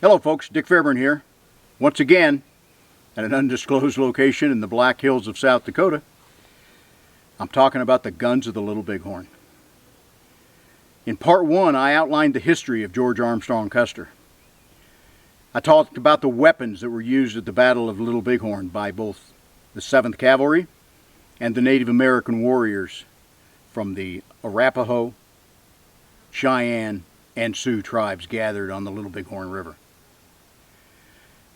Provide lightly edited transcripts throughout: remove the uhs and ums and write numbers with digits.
Hello folks, Dick Fairburn here, once again at an undisclosed location in the Black Hills of South Dakota. I'm talking about the guns of the Little Bighorn. In part 1, I outlined the history of George Armstrong Custer. I talked about the weapons that were used at the Battle of Little Bighorn by both the 7th Cavalry and the Native American warriors from the Arapaho, Cheyenne, and Sioux tribes gathered on the Little Bighorn River.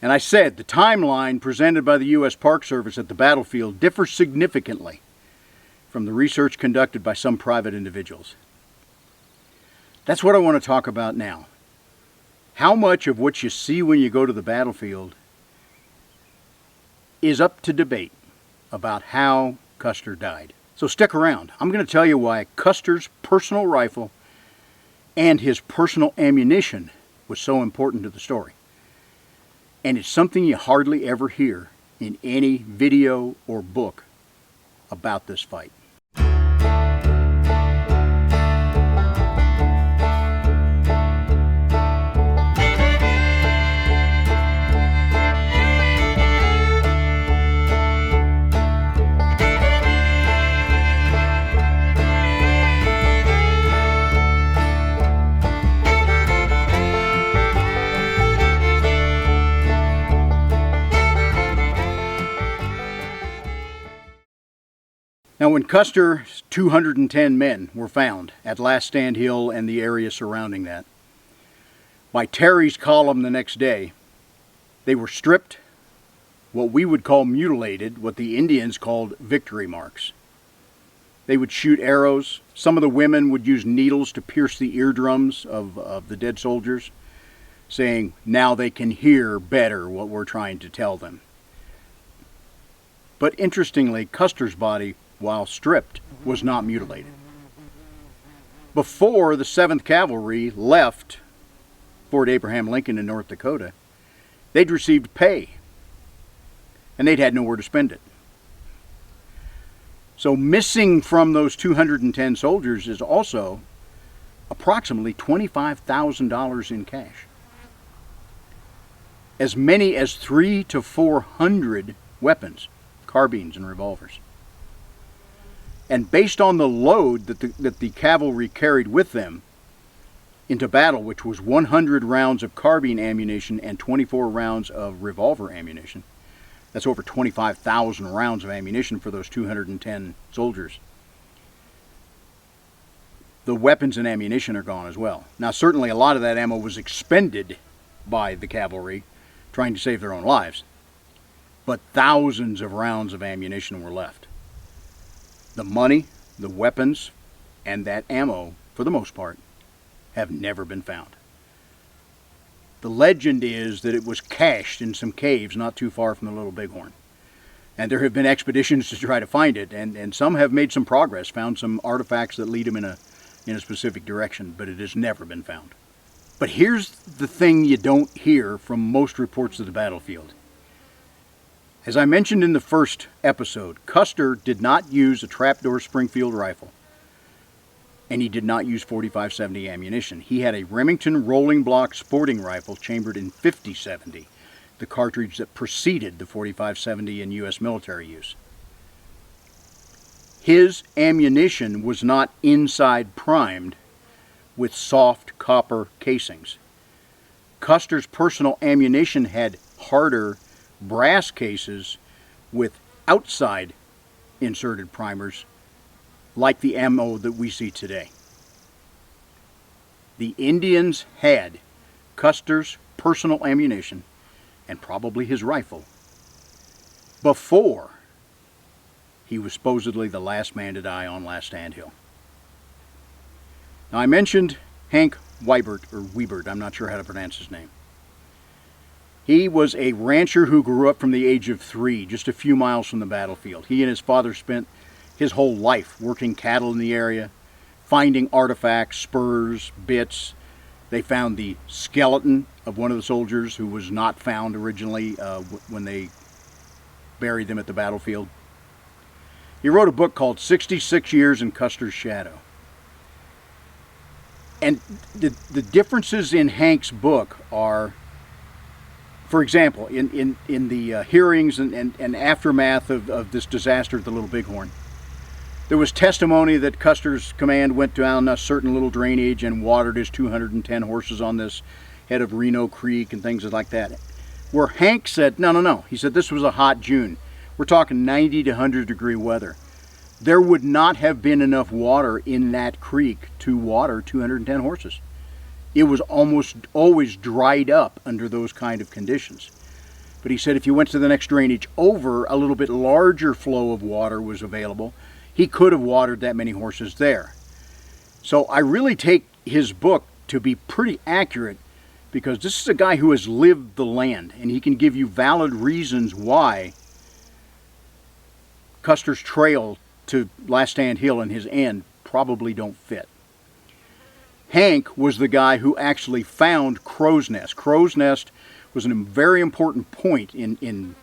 And I said the timeline presented by the U.S. Park Service at the battlefield differs significantly from the research conducted by some private individuals. That's what I want to talk about now. How much of what you see when you go to the battlefield is up to debate about how Custer died. So stick around. I'm going to tell you why Custer's personal rifle and his personal ammunition was so important to the story. And it's something you hardly ever hear in any video or book about this fight. Now, when Custer's 210 men were found at Last Stand Hill and the area surrounding that, by Terry's column the next day, they were stripped, what we would call mutilated, what the Indians called victory marks. They would shoot arrows. Some of the women would use needles to pierce the eardrums of the dead soldiers, saying, now they can hear better what we're trying to tell them. But interestingly, Custer's body, while stripped, was not mutilated. Before the 7th Cavalry left Fort Abraham Lincoln in North Dakota, they'd received pay, and they'd had nowhere to spend it. So missing from those 210 soldiers is also approximately $25,000 in cash. As many as 300 to 400 weapons, carbines and revolvers. And based on the load that the cavalry carried with them into battle, which was 100 rounds of carbine ammunition and 24 rounds of revolver ammunition, that's over 25,000 rounds of ammunition for those 210 soldiers. The weapons and ammunition are gone as well. Now, certainly a lot of that ammo was expended by the cavalry trying to save their own lives, but thousands of rounds of ammunition were left. The money, the weapons, and that ammo, for the most part, have never been found. The legend is that it was cached in some caves not too far from the Little Bighorn. And there have been expeditions to try to find it, and some have made some progress, found some artifacts that lead them in a specific direction, but it has never been found. But here's the thing you don't hear from most reports of the battlefield. As I mentioned in the first episode, Custer did not use a trapdoor Springfield rifle, and he did not use .45-70 ammunition. He had a Remington rolling block sporting rifle chambered in .50-70, the cartridge that preceded the .45-70 in U.S. military use. His ammunition was not inside primed with soft copper casings. Custer's personal ammunition had harder brass cases with outside inserted primers like the ammo that we see today. The Indians had Custer's personal ammunition and probably his rifle before he was supposedly the last man to die on Last Stand Hill. Now, I mentioned Hank Wiebert, I'm not sure how to pronounce his name. He was a rancher who grew up from the age of 3, just a few miles from the battlefield. He and his father spent his whole life working cattle in the area, finding artifacts, spurs, bits. They found the skeleton of one of the soldiers who was not found originally when they buried them at the battlefield. He wrote a book called 66 Years in Custer's Shadow. And the differences in Hank's book are For example, in the hearings and aftermath of this disaster at the Little Bighorn, there was testimony that Custer's command went down a certain little drainage and watered his 210 horses on this head of Reno Creek and things like that. Where Hank said, no. He said this was a hot June. We're talking 90 to 100 degree weather. There would not have been enough water in that creek to water 210 horses. It was almost always dried up under those kind of conditions. But he said if you went to the next drainage over, a little bit larger flow of water was available. He could have watered that many horses there. So I really take his book to be pretty accurate, because this is a guy who has lived the land, and he can give you valid reasons why Custer's trail to Last Stand Hill and his end probably don't fit. Hank was the guy who actually found Crow's Nest. Crow's Nest was a very important point in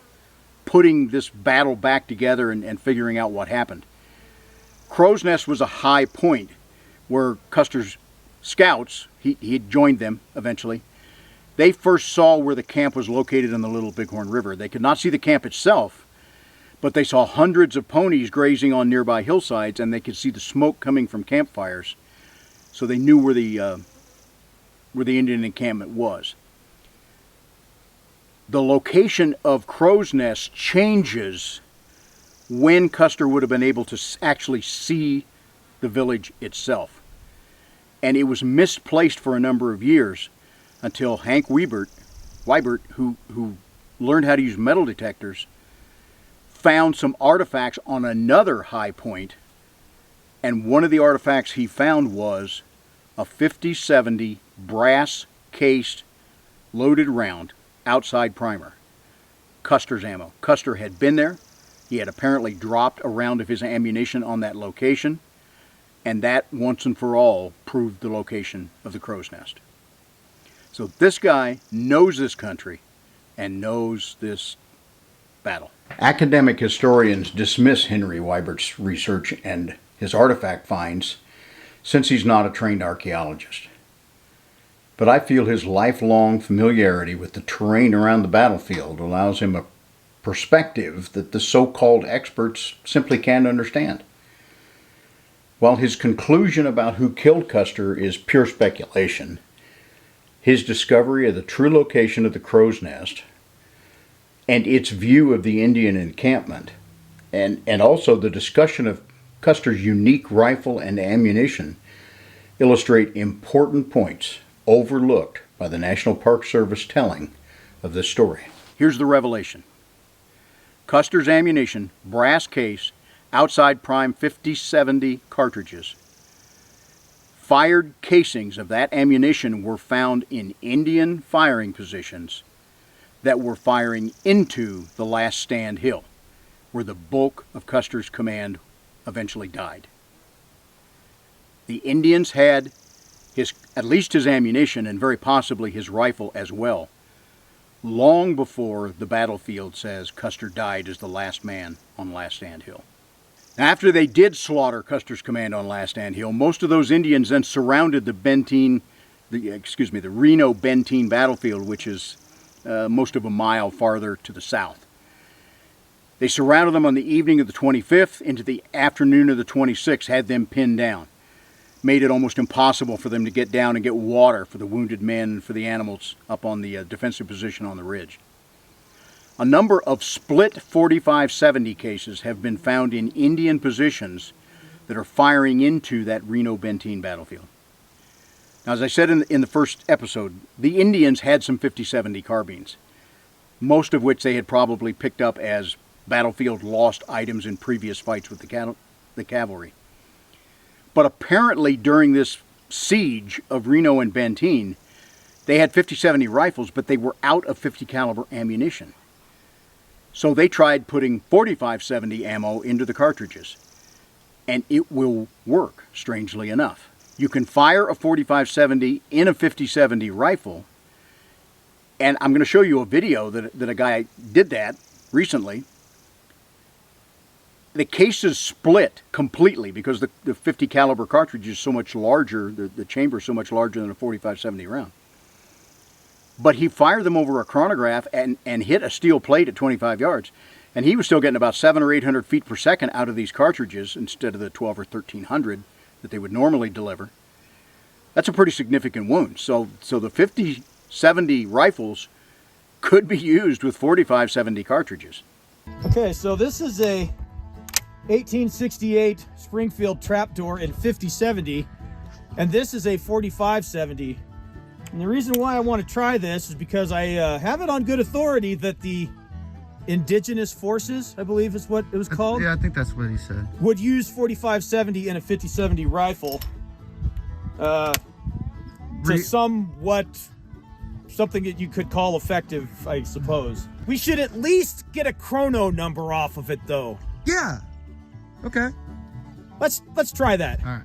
putting this battle back together and figuring out what happened. Crow's Nest was a high point where Custer's scouts, he had joined them eventually, they first saw where the camp was located on the Little Bighorn River. They could not see the camp itself, but they saw hundreds of ponies grazing on nearby hillsides, and they could see the smoke coming from campfires. So they knew where the Indian encampment was. The location of Crow's Nest changes when Custer would have been able to actually see the village itself. And it was misplaced for a number of years until Hank Wybert, who learned how to use metal detectors, found some artifacts on another high point. And one of the artifacts he found was a 50-70 brass-cased loaded round outside primer. Custer's ammo. Custer had been there. He had apparently dropped a round of his ammunition on that location, and that once and for all proved the location of the Crow's Nest. So this guy knows this country and knows this battle. Academic historians dismiss Henry Wybert's research and his artifact finds since he's not a trained archaeologist. But I feel his lifelong familiarity with the terrain around the battlefield allows him a perspective that the so-called experts simply can't understand. While his conclusion about who killed Custer is pure speculation, his discovery of the true location of the Crow's Nest and its view of the Indian encampment, and also the discussion of Custer's unique rifle and ammunition, illustrate important points overlooked by the National Park Service telling of this story. Here's the revelation. Custer's ammunition, brass case, outside prime 50-70 cartridges. Fired casings of that ammunition were found in Indian firing positions that were firing into the Last Stand Hill, where the bulk of Custer's command eventually died. The Indians had at least his ammunition and very possibly his rifle as well, long before the battlefield says Custer died as the last man on Last Stand Hill. After they did slaughter Custer's command on Last Stand Hill, most of those Indians then surrounded the Reno-Benteen battlefield, which is most of a mile farther to the south. They surrounded them on the evening of the 25th into the afternoon of the 26th, had them pinned down. Made it almost impossible for them to get down and get water for the wounded men and for the animals up on the defensive position on the ridge. A number of split 45-70 cases have been found in Indian positions that are firing into that Reno-Benteen battlefield. Now, as I said in the first episode, the Indians had some 50-70 carbines, most of which they had probably picked up as battlefield lost items in previous fights with the cavalry. But apparently during this siege of Reno and Benteen, they had 50-70 rifles, but they were out of 50 caliber ammunition. So they tried putting 45-70 ammo into the cartridges, and it will work, strangely enough. You can fire a 45-70 in a 50-70 rifle, and I'm going to show you a video that a guy did that recently. The cases split completely because the 50 caliber cartridge is so much larger, the chamber is so much larger than a 45-70 round. But he fired them over a chronograph and hit a steel plate at 25 yards. And he was still getting about 700 or 800 feet per second out of these cartridges instead of the 12 or 1300 that they would normally deliver. That's a pretty significant wound. So the 50-70 rifles could be used with 45-70 cartridges. Okay, so this is a 1868 Springfield trapdoor in 50-70, and this is a 45-70. And the reason why I want to try this is because I have it on good authority that the indigenous forces, I believe is what it was called. Yeah, I think that's what he said. Would use 45-70 in a 50-70 rifle to something that you could call effective, I suppose. We should at least get a chrono number off of it, though. Yeah. Okay. Let's try that. All right.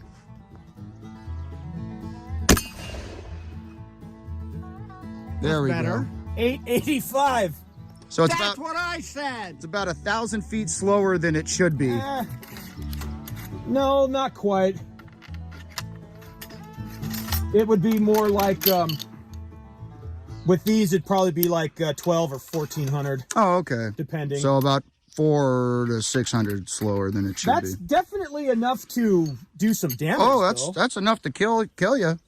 There we go. 885. So it's That's about what I said. it's about 1,000 feet slower than it should be. No, not quite. It would be more like with these it'd probably be like 12 or 1400. Oh, okay. Depending. So about 400 to 600 slower than it should That's be. definitely enough to do some damage. Oh, that's enough to kill you.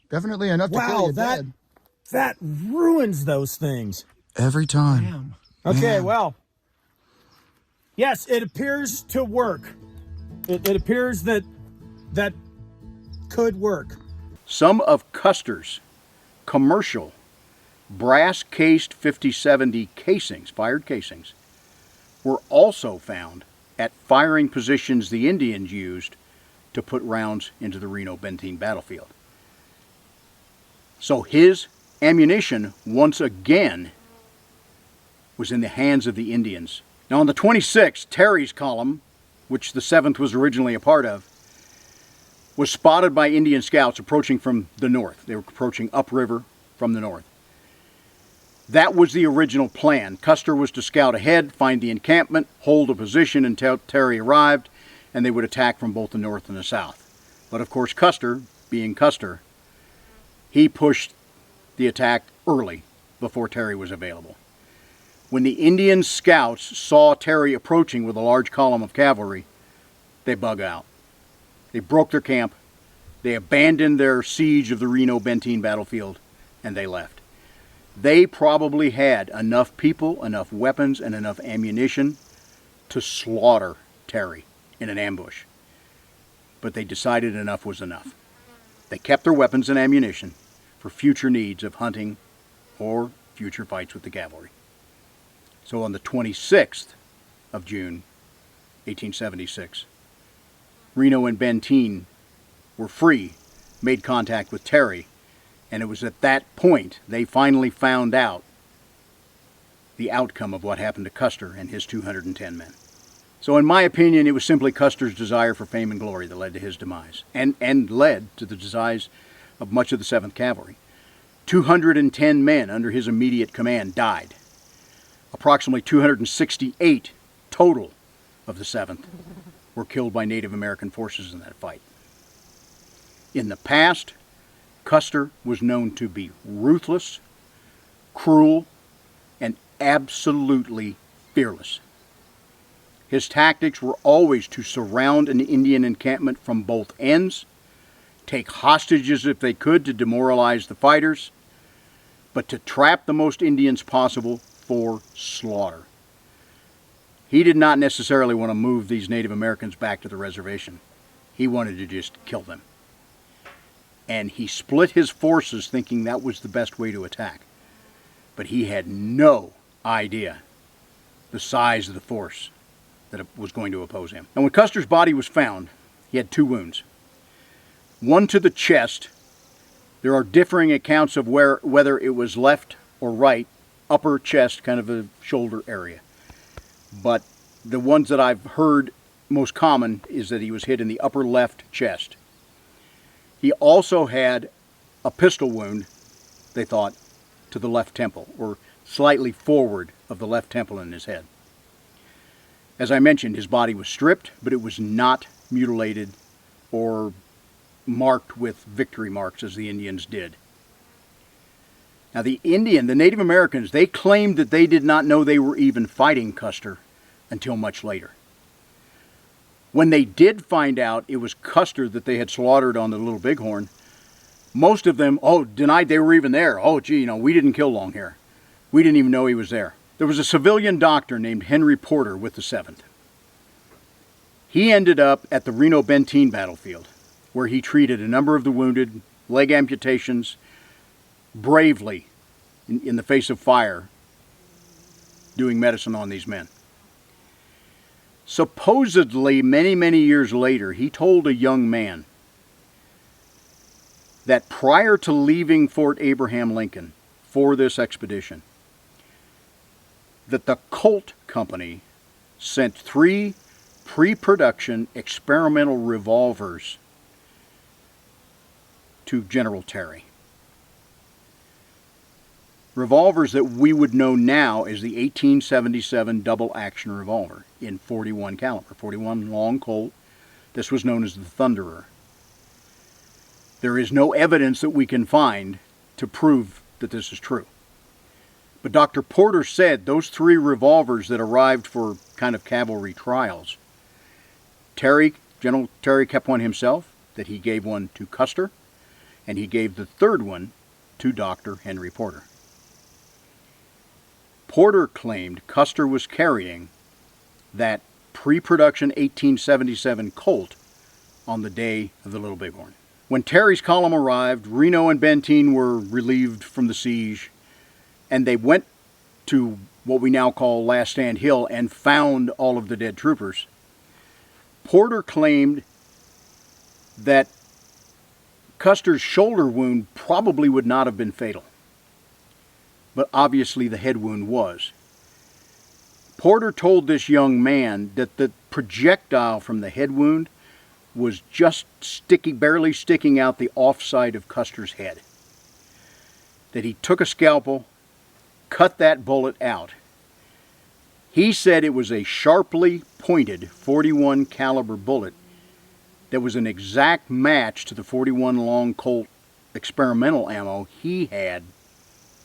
Definitely enough to kill you dead. That ruins those things. Every time. Okay, Man. well, yes, it appears to work. It appears that could work. Some of Custer's commercial brass-cased 50-70 casings, fired casings, were also found at firing positions the Indians used to put rounds into the Reno-Benteen battlefield. So his ammunition, once again, was in the hands of the Indians. Now on the 26th, Terry's column, which the 7th was originally a part of, was spotted by Indian scouts approaching from the north. They were approaching upriver from the north. That was the original plan. Custer was to scout ahead, find the encampment, hold a position until Terry arrived, and they would attack from both the north and the south. But of course Custer, being Custer, he pushed the attack early before Terry was available. When the Indian scouts saw Terry approaching with a large column of cavalry, they bug out. They broke their camp, they abandoned their siege of the Reno-Benteen battlefield, and they left. They probably had enough people, enough weapons, and enough ammunition to slaughter Terry in an ambush. But they decided enough was enough. They kept their weapons and ammunition for future needs of hunting or future fights with the cavalry. So on the 26th of June, 1876, Reno and Benteen were free, made contact with Terry, and it was at that point they finally found out the outcome of what happened to Custer and his 210 men. So in my opinion, it was simply Custer's desire for fame and glory that led to his demise, and led to the demise of much of the 7th Cavalry. 210 men under his immediate command died. Approximately 268 total of the 7th were killed by Native American forces in that fight. In the past, Custer was known to be ruthless, cruel, and absolutely fearless. His tactics were always to surround an Indian encampment from both ends, take hostages if they could to demoralize the fighters, but to trap the most Indians possible for slaughter. He did not necessarily want to move these Native Americans back to the reservation. He wanted to just kill them. And he split his forces thinking that was the best way to attack. But he had no idea the size of the force that was going to oppose him. And when Custer's body was found, he had 2 wounds. One to the chest. There are differing accounts of whether it was left or right, upper chest, kind of the shoulder area. But the ones that I've heard most common is that he was hit in the upper left chest. He also had a pistol wound, they thought, to the left temple, or slightly forward of the left temple in his head. As I mentioned, his body was stripped, but it was not mutilated or marked with victory marks as the Indians did. Now the Native Americans, they claimed that they did not know they were even fighting Custer until much later. When they did find out it was Custer that they had slaughtered on the Little Bighorn, most of them, denied they were even there. Oh, gee, we didn't kill Longhair. We didn't even know he was there. There was a civilian doctor named Henry Porter with the 7th. He ended up at the Reno-Benteen battlefield, where he treated a number of the wounded, leg amputations, bravely, in the face of fire, doing medicine on these men. Supposedly, many, many years later, he told a young man that prior to leaving Fort Abraham Lincoln for this expedition, that the Colt Company sent 3 pre-production experimental revolvers to General Terry. Revolvers that we would know now as the 1877 double-action revolver in 41 caliber, 41 long Colt. This was known as the Thunderer. There is no evidence that we can find to prove that this is true. But Dr. Porter said those 3 revolvers that arrived for kind of cavalry trials, General Terry kept one himself, that he gave one to Custer, and he gave the 3rd one to Dr. Henry Porter. Porter claimed Custer was carrying that pre-production 1877 Colt on the day of the Little Bighorn. When Terry's column arrived, Reno and Benteen were relieved from the siege, and they went to what we now call Last Stand Hill and found all of the dead troopers. Porter claimed that Custer's shoulder wound probably would not have been fatal, but obviously the head wound was. Porter told this young man that the projectile from the head wound was just barely sticking out the offside of Custer's head. That he took a scalpel, cut that bullet out. He said it was a sharply pointed 41 caliber bullet that was an exact match to the 41 long Colt experimental ammo he had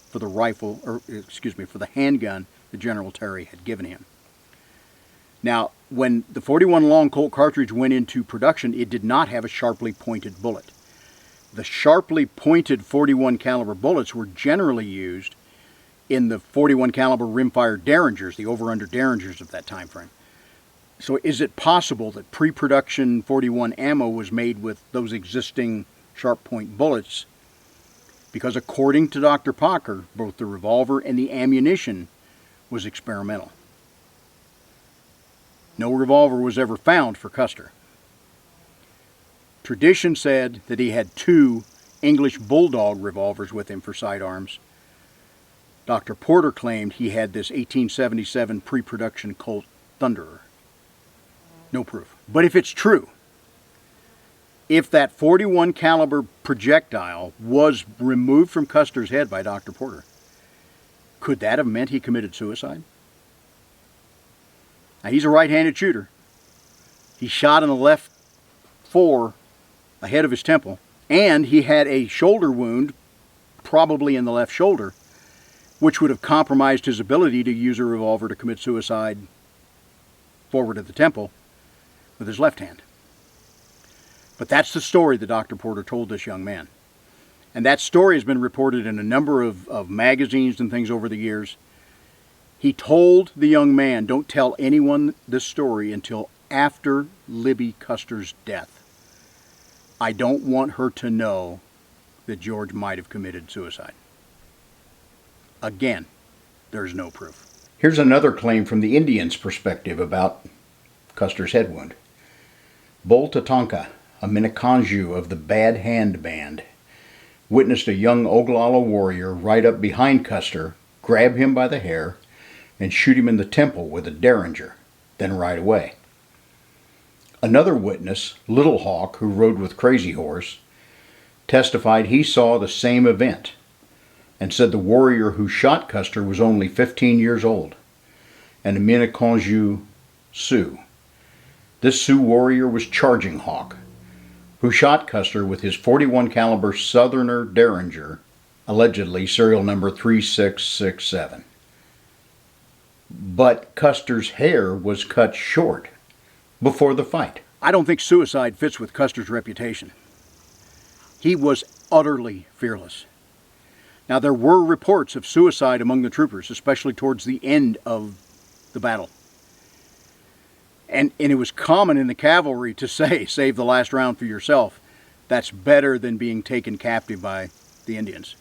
for the for the handgun that General Terry had given him. Now, when the 41 long Colt cartridge went into production, it did not have a sharply pointed bullet. The sharply pointed 41 caliber bullets were generally used in the 41 caliber rimfire Derringers, the over-under Derringers of that time frame. So is it possible that pre-production 41 ammo was made with those existing sharp point bullets? Because according to Dr. Packer, both the revolver and the ammunition was experimental. No revolver was ever found for Custer. Tradition said that he had 2 English Bulldog revolvers with him for sidearms. Dr. Porter claimed he had this 1877 pre-production Colt Thunderer. No proof. But if it's true, if that 41 caliber projectile was removed from Custer's head by Dr. Porter, could that have meant he committed suicide? Now, he's a right-handed shooter. He shot in the left fore ahead of his temple, and he had a shoulder wound, probably in the left shoulder, which would have compromised his ability to use a revolver to commit suicide forward of the temple with his left hand. But that's the story that Dr. Porter told this young man. And that story has been reported in a number of magazines and things over the years. He told the young man, don't tell anyone this story until after Libby Custer's death. I don't want her to know that George might have committed suicide. Again, there's no proof. Here's another claim from the Indians' perspective about Custer's head wound. Bull Tatonka, a Minneconjou of the Bad Hand Band, witnessed a young Oglala warrior ride up behind Custer, grab him by the hair, and shoot him in the temple with a Derringer, then ride away. Another witness, Little Hawk, who rode with Crazy Horse, testified he saw the same event and said the warrior who shot Custer was only 15 years old and a Minneconjou Sioux. This Sioux warrior was Charging Hawk, who shot Custer with his 41 caliber Southerner Derringer allegedly serial number 3667. But Custer's hair was cut short before the fight. I don't think suicide fits with Custer's reputation. He was utterly fearless. Now, there were reports of suicide among the troopers, especially towards the end of the battle. And it was common in the cavalry to say, save the last round for yourself. That's better than being taken captive by the Indians.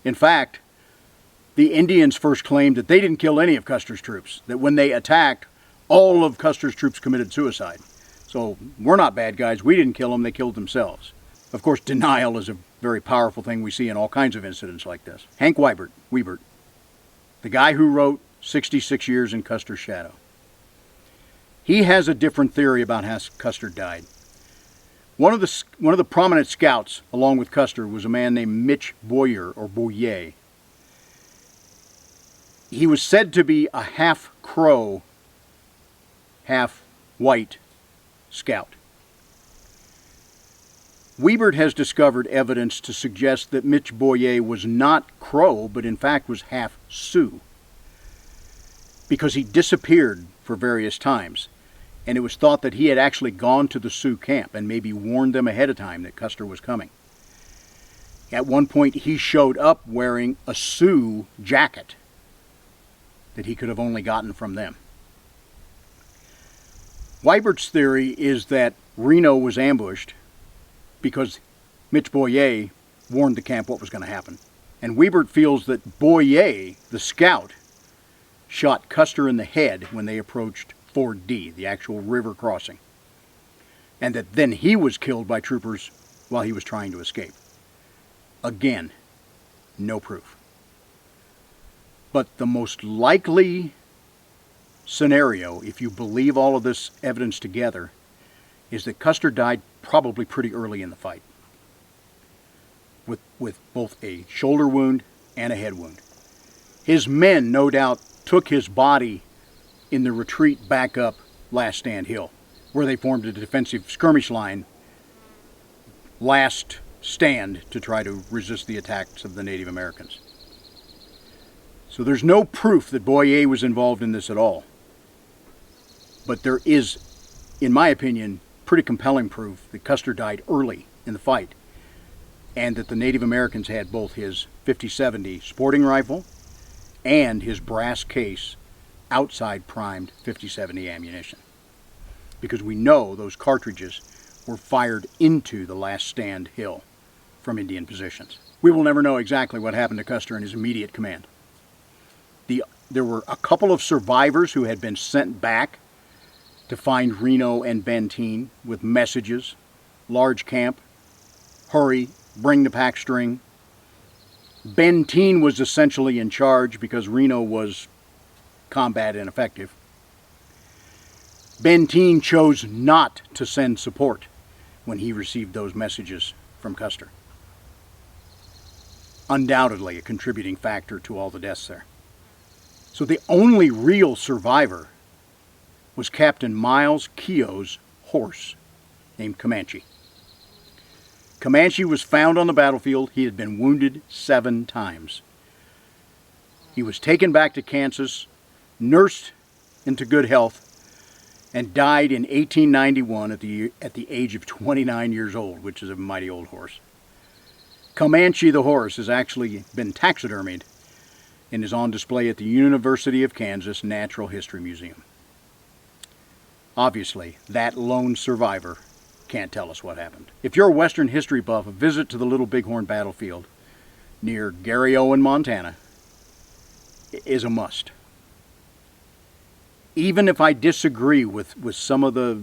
In fact, the Indians first claimed that they didn't kill any of Custer's troops, that when they attacked, all of Custer's troops committed suicide. So we're not bad guys, we didn't kill them, they killed themselves. Of course, denial is a very powerful thing we see in all kinds of incidents like this. Hank Wiebert, the guy who wrote 66 Years in Custer's Shadow. He has a different theory about how Custer died. One of the prominent scouts, along with Custer, was a man named Mitch Boyer, or Boyer. He was said to be a half Crow, half white scout. Wiebert has discovered evidence to suggest that Mitch Boyer was not Crow, but in fact was half Sioux, because he disappeared for various times, and it was thought that he had actually gone to the Sioux camp and maybe warned them ahead of time that Custer was coming. At one point, he showed up wearing a Sioux jacket that he could have only gotten from them. Wiebert's theory is that Reno was ambushed because Mitch Boyer warned the camp what was going to happen. And Wiebert feels that Boyer, the scout, shot Custer in the head when they approached Ford D, the actual river crossing, and that then he was killed by troopers while he was trying to escape. Again, no proof. But the most likely scenario, if you believe all of this evidence together, is that Custer died probably pretty early in the fight, with both a shoulder wound and a head wound. His men, no doubt, took his body in the retreat back up Last Stand Hill, where they formed a defensive skirmish line, last stand, to try to resist the attacks of the Native Americans. So there's no proof that Boyer was involved in this at all. But there is, in my opinion, pretty compelling proof that Custer died early in the fight, and that the Native Americans had both his .50-70 sporting rifle and his brass case outside primed .50-70 ammunition, because we know those cartridges were fired into the Last Stand Hill from Indian positions. We will never know exactly what happened to Custer and his immediate command. There were a couple of survivors who had been sent back to find Reno and Benteen with messages: large camp, hurry, bring the pack string. Benteen was essentially in charge because Reno was combat ineffective. Benteen chose not to send support when he received those messages from Custer. Undoubtedly a contributing factor to all the deaths there. So the only real survivor was Captain Miles Keogh's horse, named Comanche. Comanche was found on the battlefield. He had been wounded 7 times. He was taken back to Kansas, nursed into good health, and died in 1891 at the age of 29 years old, which is a mighty old horse. Comanche the horse has actually been taxidermied and is on display at the University of Kansas Natural History Museum. Obviously, that lone survivor can't tell us what happened. If you're a Western history buff, a visit to the Little Bighorn battlefield near Garryowen, Montana is a must. Even if I disagree with some of the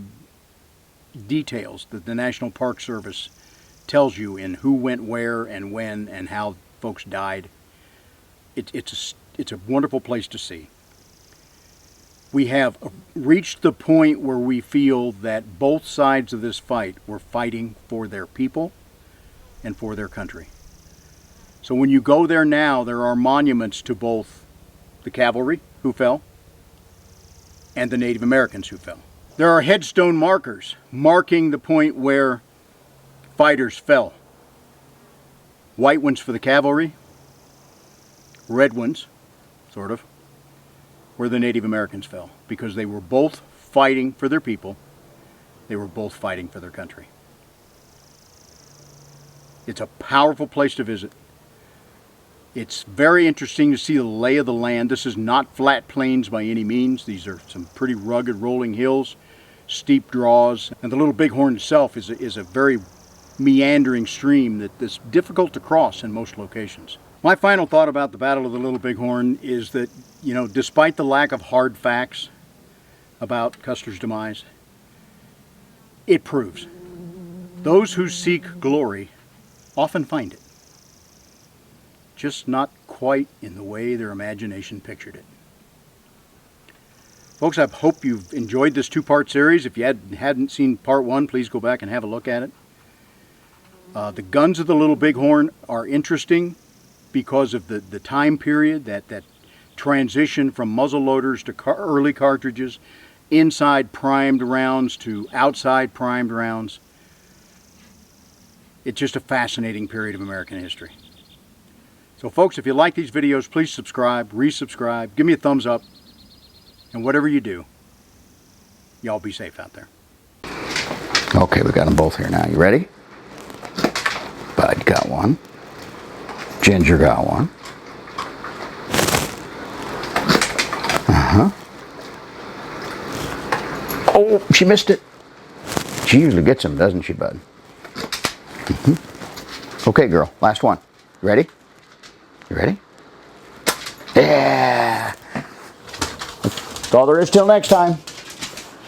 details that the National Park Service tells you in who went where and when and how folks died, it's a wonderful place to see. We have reached the point where we feel that both sides of this fight were fighting for their people and for their country. So when you go there now, there are monuments to both the cavalry who fell and the Native Americans who fell. There are headstone markers marking the point where fighters fell. White ones for the cavalry, red ones, sort of, where the Native Americans fell, because they were both fighting for their people. They were both fighting for their country. It's a powerful place to visit. It's very interesting to see the lay of the land. This is not flat plains by any means. These are some pretty rugged rolling hills, steep draws, and the Little Bighorn itself is a very meandering stream that's difficult to cross in most locations. My final thought about the Battle of the Little Bighorn is that, you know, despite the lack of hard facts about Custer's demise, it proves those who seek glory often find it, just not quite in the way their imagination pictured it. Folks, I hope you've enjoyed this two-part series. If you hadn't seen part one, please go back and have a look at it. The guns of the Little Bighorn are interesting because of the time period, that transition from muzzle loaders to early cartridges, inside primed rounds to outside primed rounds. It's just a fascinating period of American history. So folks, if you like these videos, please subscribe, resubscribe, give me a thumbs up, and whatever you do, y'all be safe out there. Okay, we got them both here now. You ready? Bud got one. Ginger got one. Oh, she missed it. She usually gets them, doesn't she, Bud? Okay, girl, last one. You ready? You ready? Yeah! That's all there is till next time.